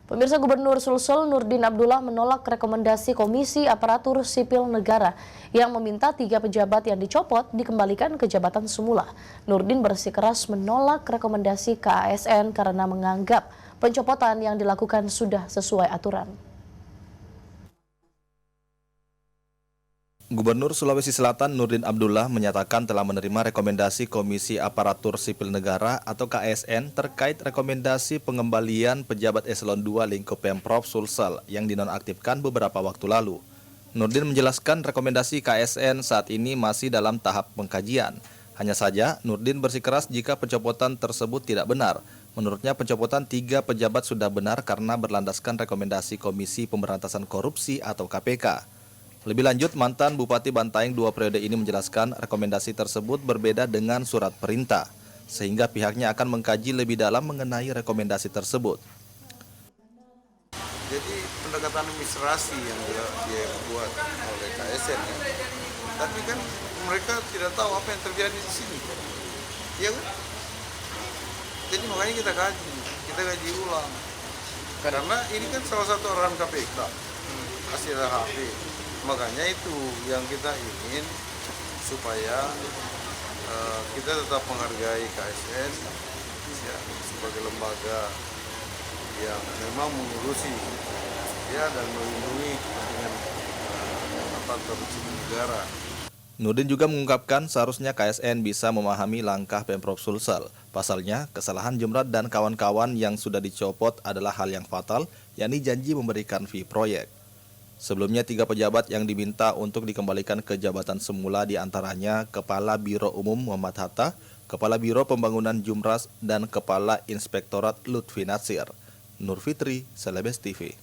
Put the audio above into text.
Pemirsa, Gubernur Sulsel Nurdin Abdullah menolak rekomendasi Komisi Aparatur Sipil Negara yang meminta 3 pejabat yang dicopot dikembalikan ke jabatan semula. Nurdin bersikeras menolak rekomendasi KASN karena menganggap pencopotan yang dilakukan sudah sesuai aturan. Gubernur Sulawesi Selatan Nurdin Abdullah menyatakan telah menerima rekomendasi Komisi Aparatur Sipil Negara atau KASN terkait rekomendasi pengembalian pejabat eselon 2 lingkup Pemprov Sulsel yang dinonaktifkan beberapa waktu lalu. Nurdin menjelaskan rekomendasi KASN saat ini masih dalam tahap pengkajian. Hanya saja, Nurdin bersikeras jika pencopotan tersebut tidak benar. Menurutnya pencopotan 3 pejabat sudah benar karena berlandaskan rekomendasi Komisi Pemberantasan Korupsi atau KPK. Lebih lanjut, mantan Bupati Bantaeng 2 periode ini menjelaskan rekomendasi tersebut berbeda dengan surat perintah, sehingga pihaknya akan mengkaji lebih dalam mengenai rekomendasi tersebut. Jadi pendekatan administrasi yang dibuat oleh KASN, ya. Tapi kan mereka tidak tahu apa yang terjadi di sini, ya kan? Jadi makanya kita kaji ulang, karena ini kan salah satu arahan KPK, hasil HP. Makanya itu yang kita ingin supaya kita tetap menghargai KASN ya, sebagai lembaga yang memang mengurusi ya dan melindungi kepentingan aparatur sipil negara. Nurdin juga mengungkapkan seharusnya KASN bisa memahami langkah Pemprov Sulsel. Pasalnya, kesalahan Jumrat dan kawan-kawan yang sudah dicopot adalah hal yang fatal, yakni janji memberikan fee proyek. Sebelumnya 3 pejabat yang diminta untuk dikembalikan ke jabatan semula diantaranya Kepala Biro Umum Muhammad Hatta, Kepala Biro Pembangunan Jumras, dan Kepala Inspektorat Lutfi Natsir. Nur Fitri, Celebes TV.